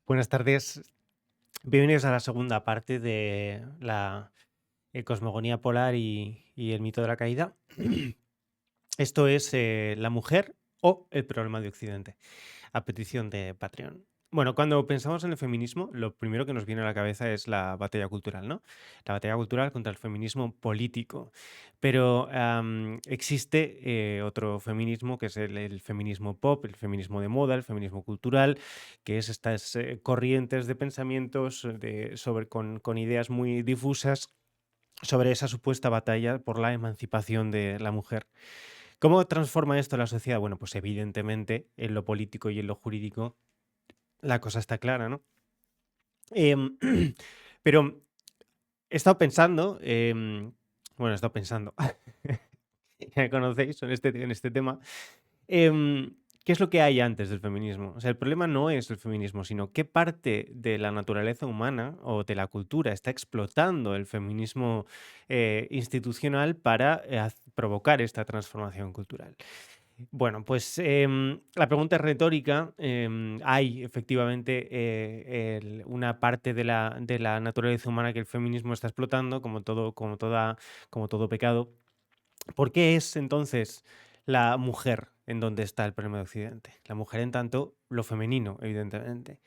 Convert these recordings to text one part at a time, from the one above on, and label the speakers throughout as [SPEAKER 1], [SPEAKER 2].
[SPEAKER 1] Buenas tardes. Bienvenidos a la segunda parte de la cosmogonía polar y el mito de la caída. Esto es la mujer o el problema de Occidente, a petición de Patreon. Bueno, cuando pensamos en el feminismo, lo primero que nos viene a la cabeza es la batalla cultural, ¿no? La batalla cultural contra el feminismo político. Pero existe otro feminismo, que es el feminismo pop, el feminismo de moda, el feminismo cultural, que es estas corrientes de pensamientos con ideas muy difusas sobre esa supuesta batalla por la emancipación de la mujer. ¿Cómo transforma esto la sociedad? Bueno, pues evidentemente en lo político y en lo jurídico la cosa está clara, ¿no? Em, pero he estado pensando, bueno, he estado pensando, ya me conocéis en este tema, ¿qué es lo que hay antes del feminismo? O sea, el problema no es el feminismo, sino qué parte de la naturaleza humana o de la cultura está explotando el feminismo institucional para provocar esta transformación cultural. Bueno, pues la pregunta es retórica. Hay efectivamente una parte de la naturaleza humana que el feminismo está explotando, como todo pecado. ¿Por qué es entonces la mujer en donde está el problema de Occidente? La mujer en tanto lo femenino, evidentemente.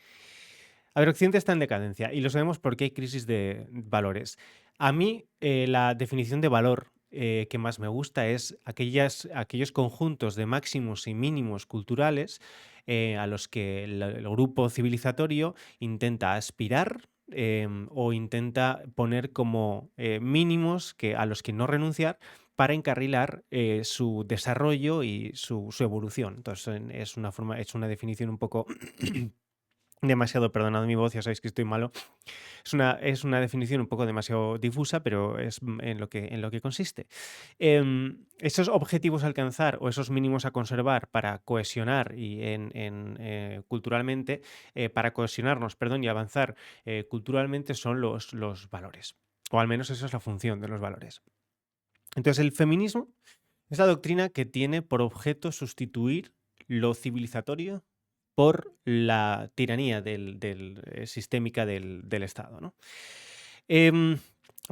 [SPEAKER 1] A ver, Occidente está en decadencia y lo sabemos porque hay crisis de valores. A mí, la definición de valor que más me gusta es aquellos conjuntos de máximos y mínimos culturales a los que el grupo civilizatorio intenta aspirar o intenta poner como mínimos a los que no renunciar para encarrilar su desarrollo y su evolución. Entonces, es una definición un poco demasiado, perdonad mi voz, ya sabéis que estoy malo. Es una definición un poco demasiado difusa, pero es en lo que consiste. Esos objetivos a alcanzar o esos mínimos a conservar para cohesionar culturalmente, para cohesionarnos, perdón, y avanzar culturalmente son los valores. O al menos esa es la función de los valores. Entonces, el feminismo es la doctrina que tiene por objeto sustituir lo civilizatorio por la tiranía sistémica del Estado, ¿no? Em,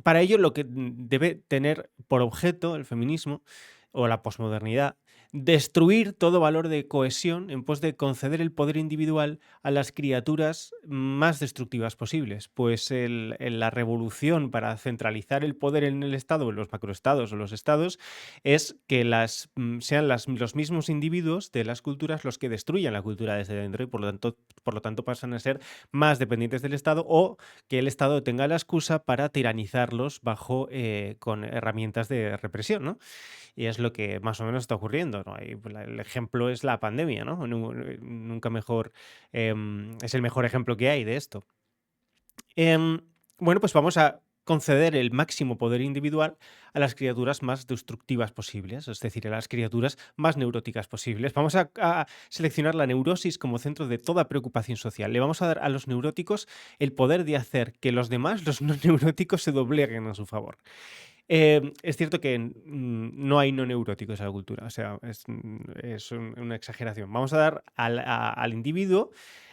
[SPEAKER 1] para ello, lo que debe tener por objeto el feminismo o la posmodernidad, destruir todo valor de cohesión en pos de conceder el poder individual a las criaturas más destructivas posibles. Pues la revolución para centralizar el poder en el Estado, en los macroestados o los estados, es que sean los mismos individuos de las culturas los que destruyan la cultura desde dentro y por lo tanto pasan a ser más dependientes del Estado o que el Estado tenga la excusa para tiranizarlos con herramientas de represión, ¿no? Y es lo que más o menos está ocurriendo, ¿no? El ejemplo es la pandemia, ¿no? Nunca mejor, es el mejor ejemplo que hay de esto. Em, bueno, pues vamos a conceder el máximo poder individual a las criaturas más destructivas posibles, es decir, a las criaturas más neuróticas posibles. Vamos a seleccionar la neurosis como centro de toda preocupación social. Le vamos a dar a los neuróticos el poder de hacer que los demás, los no neuróticos, se dobleguen a su favor. Es cierto que no hay no neuróticos en la cultura, o sea, es una exageración. Vamos a dar al individuo,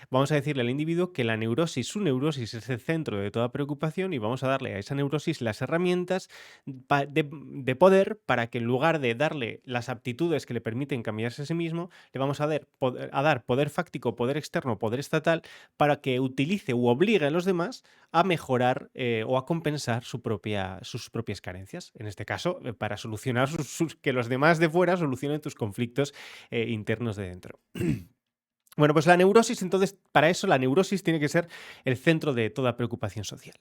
[SPEAKER 1] vamos a decirle al individuo que su neurosis es el centro de toda preocupación y vamos a darle a esa neurosis las herramientas de poder para que en lugar de darle las aptitudes que le permiten cambiarse a sí mismo, le vamos a dar poder fáctico, poder externo, poder estatal para que utilice u obligue a los demás a mejorar o a compensar sus propias carencias. En este caso, para solucionar que los demás de fuera solucionen tus conflictos internos de dentro. Bueno, pues la neurosis, entonces, para eso la neurosis tiene que ser el centro de toda preocupación social.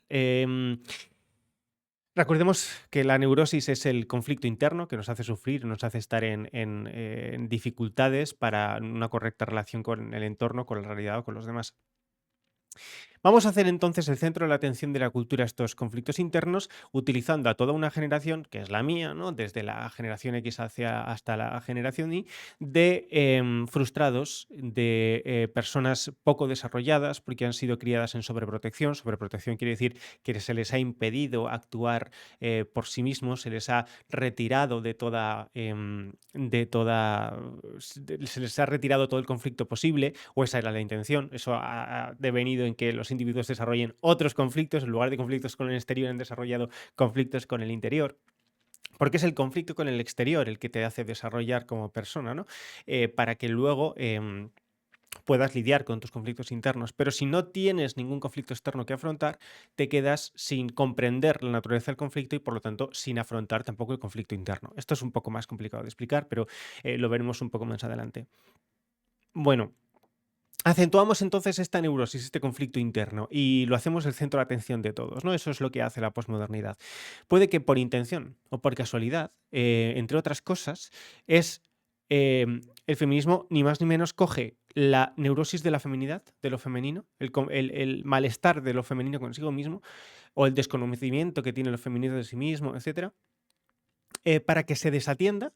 [SPEAKER 1] Recordemos que la neurosis es el conflicto interno que nos hace sufrir, nos hace estar en dificultades para una correcta relación con el entorno, con la realidad o con los demás. Vamos a hacer entonces el centro de la atención de la cultura a estos conflictos internos, utilizando a toda una generación, que es la mía, ¿no? Desde la generación X hasta la generación Y, de frustrados, de personas poco desarrolladas, porque han sido criadas en sobreprotección. Sobreprotección quiere decir que se les ha impedido actuar por sí mismos, se les ha retirado se les ha retirado todo el conflicto posible, o esa era la intención. Eso ha devenido en que los individuos desarrollen otros conflictos, en lugar de conflictos con el exterior, han desarrollado conflictos con el interior. Porque es el conflicto con el exterior el que te hace desarrollar como persona, ¿no? Para que luego puedas lidiar con tus conflictos internos. Pero si no tienes ningún conflicto externo que afrontar, te quedas sin comprender la naturaleza del conflicto y, por lo tanto, sin afrontar tampoco el conflicto interno. Esto es un poco más complicado de explicar, pero lo veremos un poco más adelante. Bueno, acentuamos entonces esta neurosis, este conflicto interno, y lo hacemos el centro de atención de todos, ¿no? Eso es lo que hace la posmodernidad. Puede que por intención o por casualidad, entre otras cosas, es el feminismo ni más ni menos coge la neurosis de la feminidad, de lo femenino, el malestar de lo femenino consigo mismo, o el desconocimiento que tiene lo femenino de sí mismo, etcétera, para que se desatienda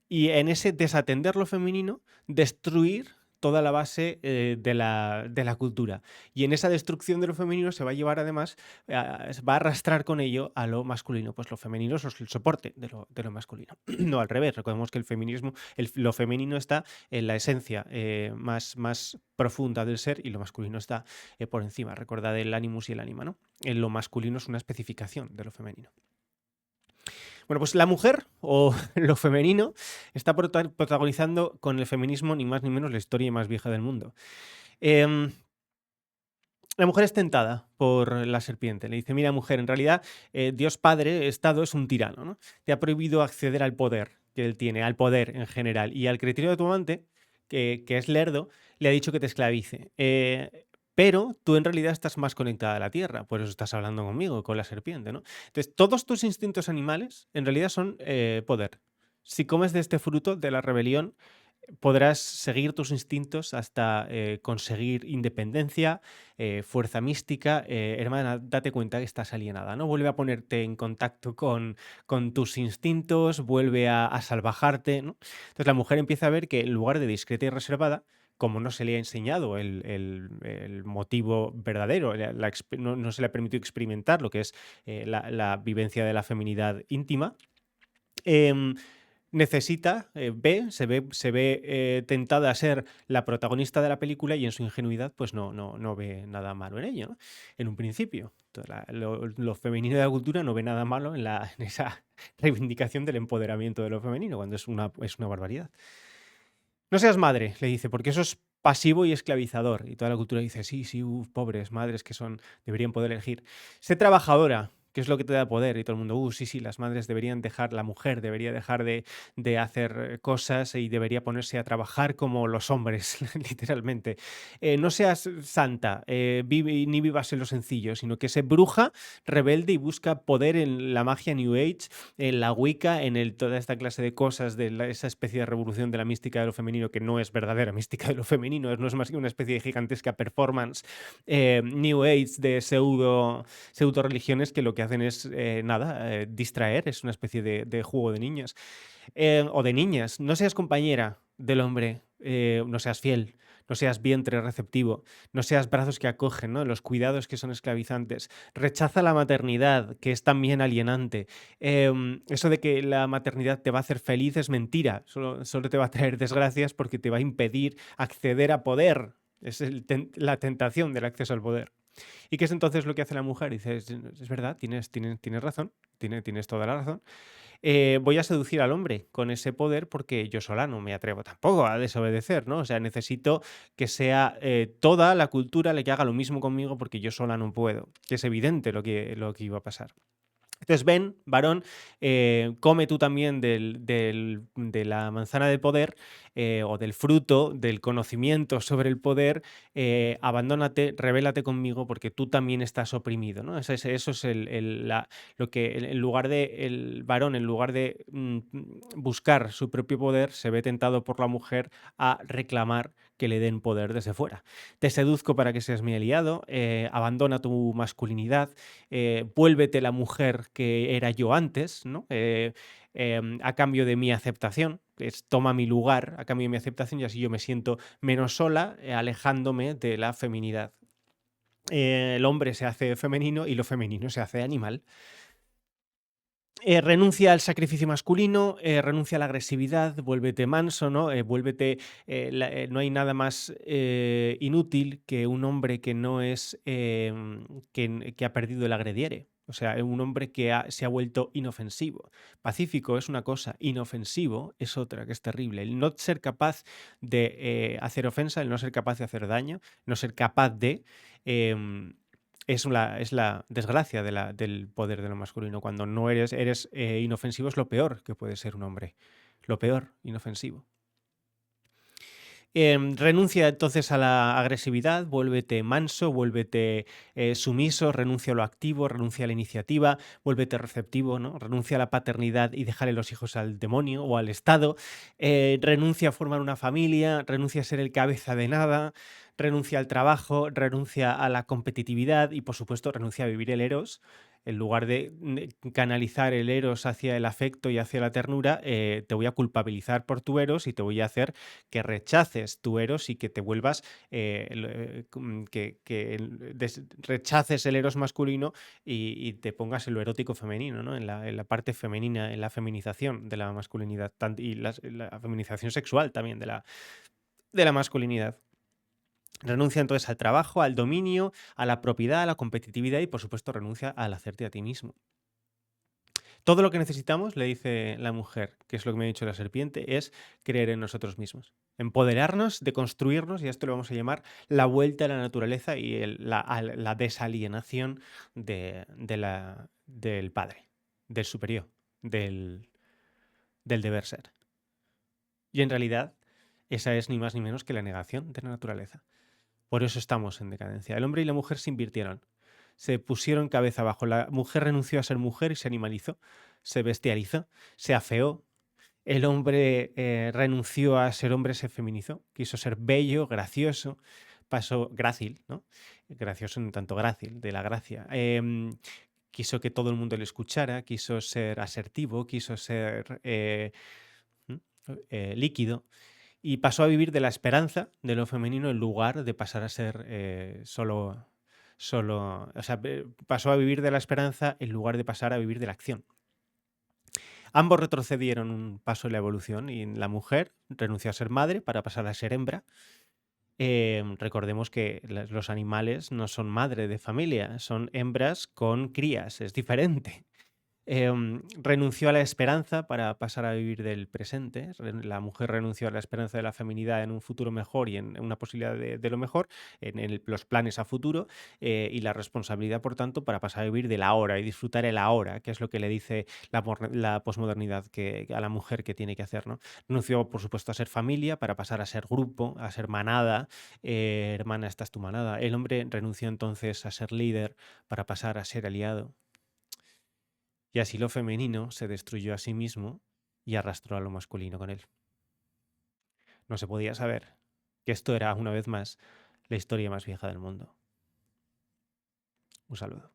[SPEAKER 1] y en ese desatender lo femenino, destruir toda la base de la cultura. Y en esa destrucción de lo femenino se va a llevar además, va a arrastrar con ello a lo masculino. Pues lo femenino es el soporte de lo masculino. No al revés. Recordemos que el feminismo, lo femenino está en la esencia más profunda del ser y lo masculino está por encima. Recordad el animus y el ánima, ¿no? Lo masculino es una especificación de lo femenino. Bueno, pues la mujer o lo femenino está protagonizando con el feminismo ni más ni menos la historia más vieja del mundo. Em, la mujer es tentada por la serpiente. Le dice, mira mujer, en realidad Dios Padre, Estado, es un tirano, ¿no? Te ha prohibido acceder al poder que él tiene, al poder en general. Y al criterio de tu amante, que es lerdo, le ha dicho que te esclavice. Pero tú en realidad estás más conectada a la tierra, por eso estás hablando conmigo, con la serpiente, ¿no? Entonces, todos tus instintos animales en realidad son poder. Si comes de este fruto de la rebelión, podrás seguir tus instintos hasta conseguir independencia, fuerza mística. Hermana, date cuenta que estás alienada, ¿no? Vuelve a ponerte en contacto con tus instintos, vuelve a salvajarte, ¿no? Entonces la mujer empieza a ver que en lugar de discreta y reservada, como no se le ha enseñado el motivo verdadero, no se le ha permitido experimentar lo que es la vivencia de la feminidad íntima, em, necesita, se ve tentada a ser la protagonista de la película y en su ingenuidad pues no ve nada malo en ello, ¿no? En un principio. Entonces, lo femenino de la cultura no ve nada malo en esa reivindicación del empoderamiento de lo femenino, cuando es una barbaridad. No seas madre, le dice, porque eso es pasivo y esclavizador. Y toda la cultura dice, sí, sí, pobres madres que deberían poder elegir. Sé trabajadora, que es lo que te da poder. Y todo el mundo, sí, sí, las madres deberían dejar, la mujer debería dejar de hacer cosas y debería ponerse a trabajar como los hombres, literalmente. No seas santa, ni vivas en lo sencillo, sino que sé bruja, rebelde y busca poder en la magia New Age, en la Wicca, toda esta clase de cosas, esa especie de revolución de la mística de lo femenino, que no es verdadera mística de lo femenino, no es más que una especie de gigantesca performance New Age de pseudo religiones que lo que hacen es, distraer, es una especie de juego de niños o de niñas. No seas compañera del hombre, no seas fiel, no seas vientre receptivo, no seas brazos que acogen, ¿no? Los cuidados que son esclavizantes. Rechaza la maternidad, que es también alienante. Eso de que la maternidad te va a hacer feliz es mentira. Solo te va a traer desgracias porque te va a impedir acceder a poder. Es la tentación del acceso al poder. ¿Y qué es entonces lo que hace la mujer? Dice, es verdad, tienes razón, tienes toda la razón. Voy a seducir al hombre con ese poder porque yo sola no me atrevo tampoco a desobedecer, ¿no? O sea, necesito que sea toda la cultura la que haga lo mismo conmigo porque yo sola no puedo. Que es evidente lo que iba a pasar. Entonces, ven, varón, come tú también de la manzana del poder o del fruto del conocimiento sobre el poder, abandónate, rebélate conmigo porque tú también estás oprimido, ¿no? Eso es lo que en lugar de el varón, en lugar de buscar su propio poder, se ve tentado por la mujer a reclamar que le den poder desde fuera. Te seduzco para que seas mi aliado, abandona tu masculinidad, vuélvete la mujer que era yo antes, ¿no? A cambio de mi aceptación, toma mi lugar a cambio de mi aceptación y así yo me siento menos sola, alejándome de la feminidad. El hombre se hace femenino y lo femenino se hace animal. Renuncia al sacrificio masculino, renuncia a la agresividad, vuélvete manso, ¿no? Vuélvete, no hay nada más inútil que un hombre que no es, que ha perdido el agrediere. O sea, un hombre que se ha vuelto inofensivo. Pacífico es una cosa, inofensivo es otra, que es terrible. El no ser capaz de hacer ofensa, el no ser capaz de hacer daño, no ser capaz de... em, es la desgracia del poder de lo masculino. Cuando no eres inofensivo es lo peor que puede ser un hombre. Lo peor, inofensivo. Renuncia entonces a la agresividad, vuélvete manso, vuélvete sumiso, renuncia a lo activo, renuncia a la iniciativa, vuélvete receptivo, ¿no? Renuncia a la paternidad y déjale los hijos al demonio o al Estado, renuncia a formar una familia, renuncia a ser el cabeza de nada, renuncia al trabajo, renuncia a la competitividad y por supuesto renuncia a vivir el eros. En lugar de canalizar el eros hacia el afecto y hacia la ternura, te voy a culpabilizar por tu eros y te voy a hacer que rechaces tu eros y que te vuelvas, rechaces el eros masculino y te pongas en lo erótico femenino, ¿no? En la parte femenina, en la feminización de la masculinidad y la feminización sexual también de la masculinidad. Renuncia entonces al trabajo, al dominio, a la propiedad, a la competitividad y, por supuesto, renuncia al hacerte a ti mismo. Todo lo que necesitamos, le dice la mujer, que es lo que me ha dicho la serpiente, es creer en nosotros mismos. Empoderarnos, deconstruirnos, y a esto lo vamos a llamar la vuelta a la naturaleza y la desalienación del padre, del superior, del deber ser. Y en realidad, esa es ni más ni menos que la negación de la naturaleza. Por eso estamos en decadencia. El hombre y la mujer se invirtieron, se pusieron cabeza abajo. La mujer renunció a ser mujer y se animalizó, se bestializó, se afeó. El hombre renunció a ser hombre, se feminizó, quiso ser bello, gracioso, pasó grácil, ¿no? Gracioso en tanto grácil, de la gracia. Quiso que todo el mundo le escuchara, quiso ser asertivo, quiso ser líquido. Y pasó a vivir de la esperanza de lo femenino en lugar de pasar a ser solo, o sea, pasó a vivir de la esperanza en lugar de pasar a vivir de la acción. Ambos retrocedieron un paso en la evolución y la mujer renunció a ser madre para pasar a ser hembra. Recordemos que los animales no son madre de familia, son hembras con crías, es diferente. Renunció a la esperanza para pasar a vivir del presente. La mujer renunció a la esperanza de la feminidad en un futuro mejor y en una posibilidad de lo mejor, en los planes a futuro, y la responsabilidad, por tanto, para pasar a vivir del ahora y disfrutar el ahora, que es lo que le dice la posmodernidad a la mujer que tiene que hacer, ¿no? Renunció, por supuesto, a ser familia para pasar a ser grupo, a ser manada. Hermana, esta es tu manada. El hombre renunció entonces a ser líder para pasar a ser aliado. Y así lo femenino se destruyó a sí mismo y arrastró a lo masculino con él. No se podía saber que esto era, una vez más, la historia más vieja del mundo. Un saludo.